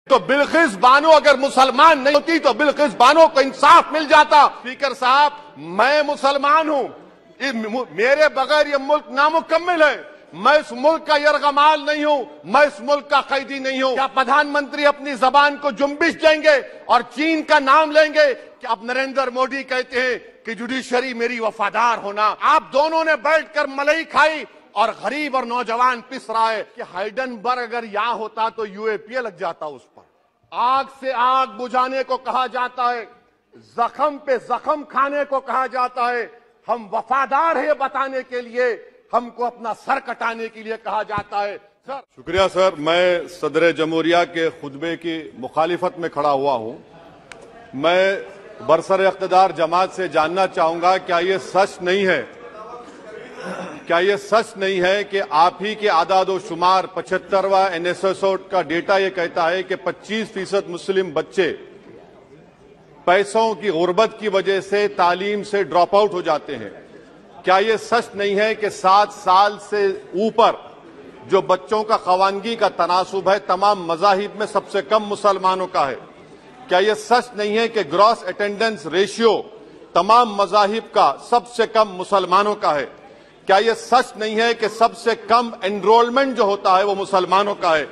तो बिल्किस बानो अगर मुसलमान नहीं होती तो बिल्किस बानो को इंसाफ मिल जाता। स्पीकर साहब, मैं मुसलमान हूं, मेरे बगैर ये मुल्क नामुकम्मल है। मैं इस मुल्क का यरगमाल नहीं हूं, मैं इस मुल्क का कैदी नहीं हूं। क्या प्रधानमंत्री अपनी जबान को जुम्बिश देंगे और चीन का नाम लेंगे? कि अब नरेंद्र मोदी कहते हैं कि जुडिशरी मेरी वफादार होना। आप दोनों ने बैठकर मलाई खाई और गरीब और नौजवान पिस रहा है कि हाइडेनबर्ग अगर यहां होता तो यूएपीए लग जाता उस पर। आग से आग बुझाने को कहा जाता है, जख्म पे जख्म खाने को कहा जाता है। हम वफादार है बताने के लिए, हमको अपना सर कटाने के लिए कहा जाता है। सर शुक्रिया सर। मैं सदर जमहूरिया के खुतबे की मुखालिफत में खड़ा हुआ हूं। मैं बरसर इख्तिदार जमात से जानना चाहूंगा, क्या ये सच नहीं है कि आप ही के आदाद व शुमार 75वां NSSO का डेटा ये कहता है कि 25% मुस्लिम बच्चे पैसों की गुर्बत की वजह से तालीम से ड्रॉप आउट हो जाते हैं? क्या ये सच नहीं है कि 7 साल से ऊपर जो बच्चों का खवानगी का तनासुब है तमाम मज़ाहिब में सबसे कम मुसलमानों का है? क्या ये सच नहीं है कि ग्रॉस अटेंडेंस रेशियो तमाम मज़ाहिब का सबसे कम मुसलमानों का है? क्या ये सच नहीं है कि सबसे कम एनरोलमेंट जो होता है वो मुसलमानों का है?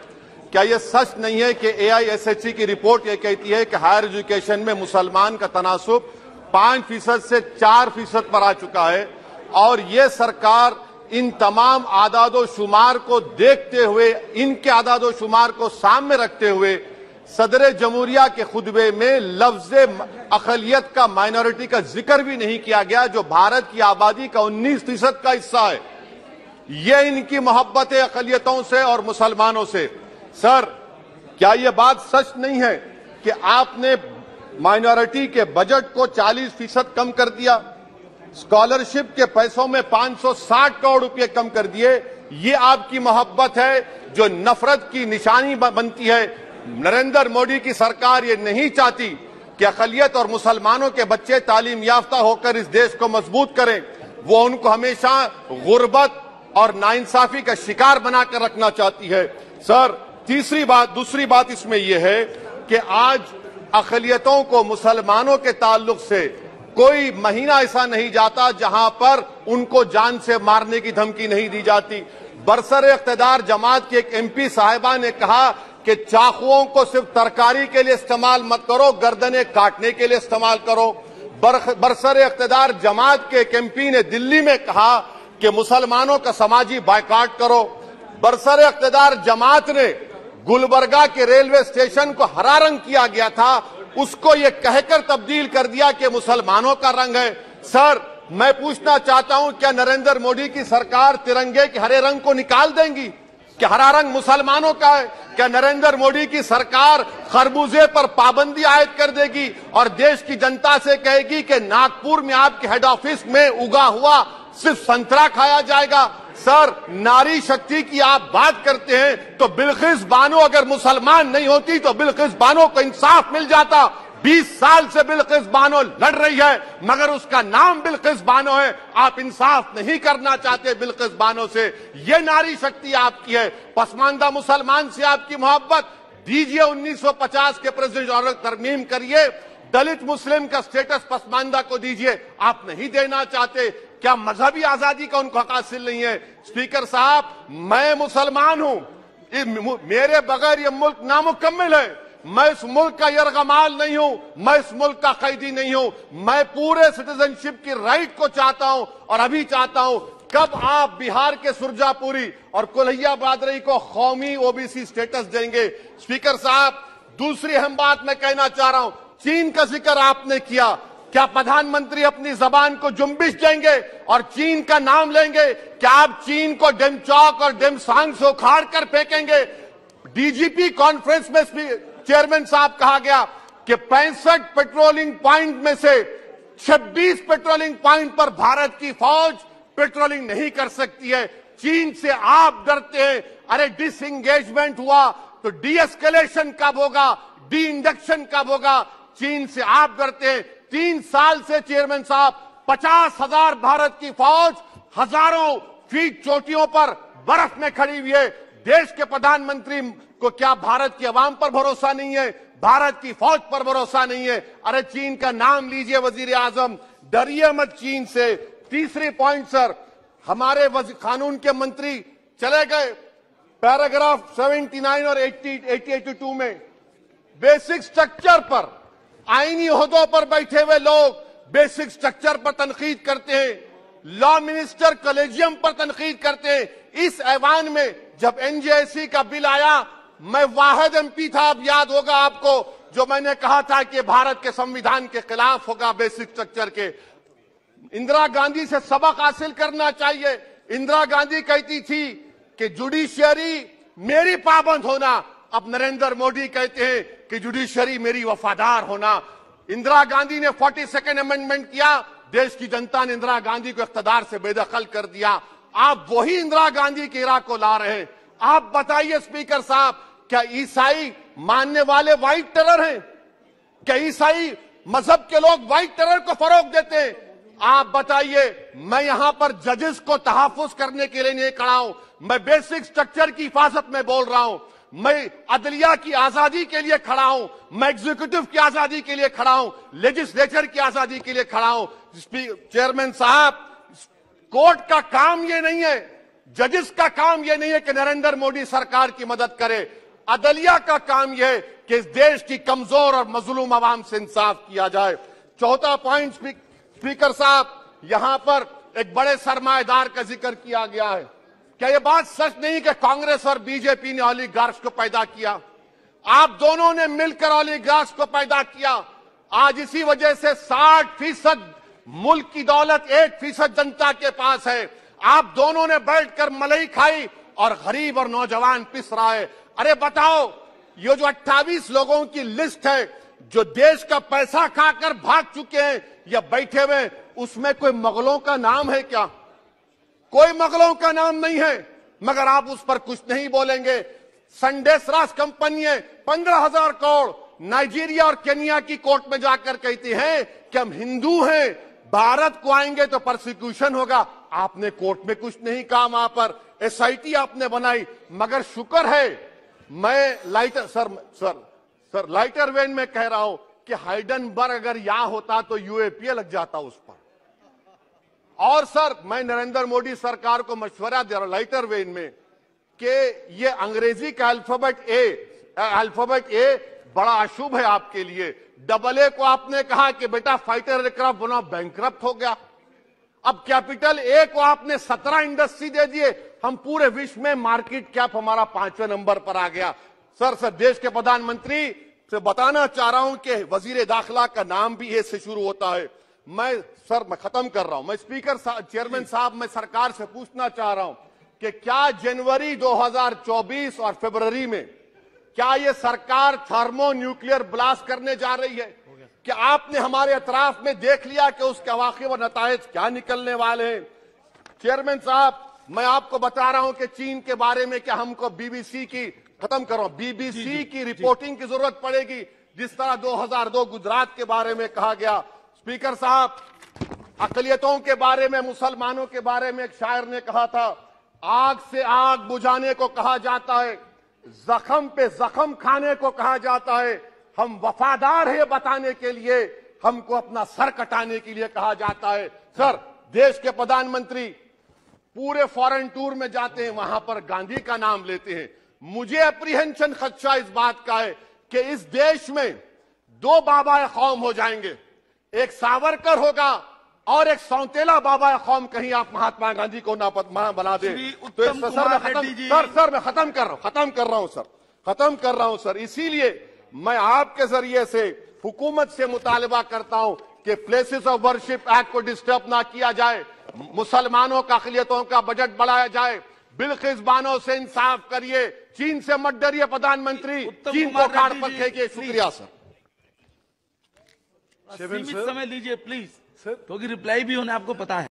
क्या ये सच नहीं है कि AISHE की रिपोर्ट ये कहती है कि हायर एजुकेशन में मुसलमान का तनासुब 5% से 4% पर आ चुका है? और ये सरकार इन तमाम आदादो शुमार को देखते हुए, इनके आदादो शुमार को सामने रखते हुए सदर जमहूरिया के खुतबे में लफ्ज अकलियत का, माइनॉरिटी का जिक्र भी नहीं किया गया, जो भारत की आबादी का 19% का हिस्सा है। ये इनकी मोहब्बत है अकलियतों से और मुसलमानों से। सर, क्या यह बात सच नहीं है कि आपने माइनॉरिटी के बजट को 40% कम कर दिया, स्कॉलरशिप के पैसों में 560 करोड़ रुपए कम कर दिए? ये आपकी मोहब्बत है जो नफरत की निशानी बनती है। नरेंद्र मोदी की सरकार ये नहीं चाहती कि अकलियत और मुसलमानों के बच्चे तालीम याफ्ता होकर इस देश को मजबूत करें। वो उनको हमेशा गुर्बत और नाइंसाफी का शिकार बनाकर रखना चाहती है। सर, दूसरी बात इसमें यह है कि आज अकलियतों को मुसलमानों के ताल्लुक से कोई महीना ऐसा नहीं जाता जहां पर उनको जान से मारने की धमकी नहीं दी जाती। बरसर इख्तिदार जमात की एक MP साहिबा ने कहा कि चाकुओं को सिर्फ तरकारी के लिए इस्तेमाल मत करो, गर्दनें काटने के लिए इस्तेमाल करो। बरसर इख्तिदार जमात के एक MP ने दिल्ली में कहा कि मुसलमानों का समाजी बायकॉट करो। बरसर इख्तिदार जमात ने गुलबर्गा के रेलवे स्टेशन को हरा रंग किया गया था, उसको ये कहकर तब्दील कर दिया कि मुसलमानों का रंग है। सर, मैं पूछना चाहता हूं, क्या नरेंद्र मोदी की सरकार तिरंगे के हरे रंग को निकाल देंगी? क्या हरा रंग मुसलमानों का है? क्या नरेंद्र मोदी की सरकार खरबूजे पर पाबंदी आयद कर देगी और देश की जनता से कहेगी कि नागपुर में आपके हेड ऑफिस में उगा हुआ सिर्फ संतरा खाया जाएगा? सर, नारी शक्ति की आप बात करते हैं तो बिल्किस बानो अगर मुसलमान नहीं होती तो बिल्किस बानो को इंसाफ मिल जाता। 20 साल से बिल्किस बानो लड़ रही है, मगर उसका नाम बिल्किस बानो है। आप इंसाफ नहीं करना चाहते बिल्किस बानो से। ये नारी शक्ति आपकी है। पसमानदा मुसलमान से आपकी मोहब्बत, दीजिए 1950 के प्रेसिडेंट ऑर्डर तरमीम करिए, दलित मुस्लिम का स्टेटस पसमानदा को दीजिए। आप नहीं देना चाहते। क्या मजहबी आजादी का उनको हक हासिल नहीं है? स्पीकर साहब, मैं मुसलमान हूं, मेरे बगैर ये मुल्क नामुकम्मल है। मैं इस मुल्क का यरगमाल नहीं हूं, मैं इस मुल्क का कैदी नहीं हूं। मैं पूरे सिटीजनशिप की राइट को चाहता हूं और अभी चाहता हूं। कब आप बिहार के सुरजापुरी और कोल्हिया बरादरी को कौमी OBC स्टेटस देंगे? स्पीकर साहब, दूसरी अहम बात मैं कहना चाह रहा हूं, चीन का जिक्र आपने किया। क्या प्रधानमंत्री अपनी जबान को जुम्बिश देंगे और चीन का नाम लेंगे? क्या आप चीन को डेमचौक और डेमसांग से उखाड़ कर फेंकेंगे? DGP कॉन्फ्रेंस में चेयरमैन साहब कहा गया कि 65 पेट्रोलिंग पॉइंट में से 26 पेट्रोलिंग पॉइंट पर भारत की फौज पेट्रोलिंग नहीं कर सकती है। चीन से आप डरते हैं। अरे, डिसएंगेजमेंट हुआ तो डीएस्केलेशन कब होगा? डी इंडक्शन कब होगा? चीन से आप डरते हैं। 3 साल से चेयरमैन साहब 50,000 भारत की फौज हजारों फीट चोटियों पर बर्फ में खड़ी हुई है। देश के प्रधानमंत्री को क्या भारत की आवाम पर भरोसा नहीं है, भारत की फौज पर भरोसा नहीं है? अरे चीन का नाम लीजिए वजीर आजम, डरिए मत चीन से। तीसरी पॉइंट सर, हमारे कानून के मंत्री चले गए पैराग्राफ 79 और 82 में बेसिक स्ट्रक्चर पर, आईनी ओहदों पर बैठे हुए लोग बेसिक स्ट्रक्चर पर तनकीद करते हैं, लॉ मिनिस्टर कॉलेजियम पर तनकीद करते हैं। इस ऐवान में जब एनजेसी का बिल आया, मैं वाहिद एमपी था, अब याद होगा आपको, जो मैंने कहा था कि भारत के संविधान के खिलाफ होगा बेसिक स्ट्रक्चर के। इंदिरा गांधी से सबक हासिल करना चाहिए। इंदिरा गांधी कहती थी कि जुडिशियरी मेरी पाबंद होना, अब नरेंद्र मोदी कहते हैं कि जुडिशियरी मेरी वफादार होना। इंदिरा गांधी ने 42nd अमेंडमेंट किया, देश की जनता ने इंदिरा गांधी को इख्तियार से बेदखल कर दिया। आप वही इंदिरा गांधी के इराक को ला रहे हैं। आप बताइए स्पीकर साहब, क्या ईसाई मानने वाले व्हाइट टेरर हैं? क्या ईसाई मजहब के लोग व्हाइट टेरर को फरोग देते हैं? आप बताइए। मैं यहां पर जजेस को तहफुज करने के लिए नहीं खड़ा हूं, मैं बेसिक स्ट्रक्चर की हिफाजत में बोल रहा हूं। मैं अदलिया की आजादी के लिए खड़ा हूं, मैं एग्जीक्यूटिव की आजादी के लिए खड़ा हूं, लेजिस्लेचर की आजादी के लिए खड़ा हूं। चेयरमैन साहब, कोर्ट का काम यह नहीं है, जजेस का काम यह नहीं है कि नरेंद्र मोदी सरकार की मदद करे। अदलिया का काम यह है कि इस देश की कमजोर और मजलूम आवाम से इंसाफ किया जाए। चौथा पॉइंट स्पीकर साहब, यहां पर एक बड़े सरमाएदार का जिक्र किया गया है। क्या यह बात सच नहीं कि कांग्रेस और बीजेपी ने ओलिगार्क्स को पैदा किया? आप दोनों ने मिलकर ओलिगार्क्स को पैदा किया। आज इसी वजह से 60% मुल्क की दौलत 1% जनता के पास है। आप दोनों ने बैठकर मलाई खाई और गरीब और नौजवान पिस रहा है। अरे बताओ, ये जो 28 लोगों की लिस्ट है जो देश का पैसा खाकर भाग चुके हैं या बैठे हुए, उसमें कोई मुगलों का नाम है क्या? कोई मुगलों का नाम नहीं है, मगर आप उस पर कुछ नहीं बोलेंगे। संडेसरास कंपनी है, 15,000 करोड़ नाइजीरिया और केनिया की कोर्ट में जाकर कहती है कि हम हिंदू हैं, भारत को आएंगे तो प्रोसिक्यूशन होगा। आपने कोर्ट में कुछ नहीं कहा, वहां पर एसआईटी आपने बनाई। मगर शुक्र है, मैं लाइटर वेन में कह रहा हूं कि हाइडेनबर्ग अगर यहां होता तो यूएपीए लग जाता उस पर। और सर, मैं नरेंद्र मोदी सरकार को मशवरा दे रहा हूं लाइटर वेन में कि ये अंग्रेजी का अल्फाबेट ए बड़ा अशुभ है आपके लिए। AA को आपने कहा कि बेटा फाइटर एयरक्राफ्ट बनाओ, बैंकरप्ट हो गया। अब कैपिटल ए को आपने 17 इंडस्ट्री दे दिए, हम पूरे विश्व में मार्केट कैप हमारा 5वें नंबर पर आ गया। सर, देश के प्रधानमंत्री से बताना चाह रहा हूं कि वजीर दाखिला का नाम भी ए से शुरू होता है। मैं खत्म कर रहा हूं। मैं चेयरमैन साहब, मैं सरकार से पूछना चाह रहा हूं कि क्या जनवरी 2024 और फरवरी में क्या ये सरकार थर्मो न्यूक्लियर ब्लास्ट करने जा रही है? कि आपने हमारे अतराफ में देख लिया कि उसके अवाक़िब और नताइज क्या निकलने वाले हैं? चेयरमैन साहब, मैं आपको बता रहा हूं कि चीन के बारे में क्या हमको बीबीसी की रिपोर्टिंग की जरूरत पड़ेगी, जिस तरह 2002 गुजरात के बारे में कहा गया। स्पीकर साहब, अकलियतों के बारे में, मुसलमानों के बारे में एक शायर ने कहा था, आग से आग बुझाने को कहा जाता है, जख्म पे जख्म खाने को कहा जाता है। हम वफादार है बताने के लिए, हमको अपना सर कटाने के लिए कहा जाता है। सर, देश के प्रधानमंत्री पूरे फॉरेन टूर में जाते हैं, वहां पर गांधी का नाम लेते हैं। मुझे अप्रीहेंशन, खदशा इस बात का है कि इस देश में 2 बाबा कौम हो जाएंगे, एक सावरकर होगा और एक सौतेला बाबा कौम। कहीं आप महात्मा गांधी को ना बना दे तो सर मैं खत्म कर रहा हूं सर। इसीलिए मैं आपके जरिए से हुकूमत से मुतालबा करता हूं कि प्लेसेस ऑफ वर्शिप एक्ट को डिस्टर्ब ना किया जाए, मुसलमानों का अक़लियतों का बजट बढ़ाया जाए, बिल्किस बानो से इंसाफ करिए, चीन से मत डरिए प्रधानमंत्री, चीन को काट पर फेंकिए। शुक्रिया सर। सीमित समय लीजिए प्लीज, क्योंकि रिप्लाई भी होना आपको पता है।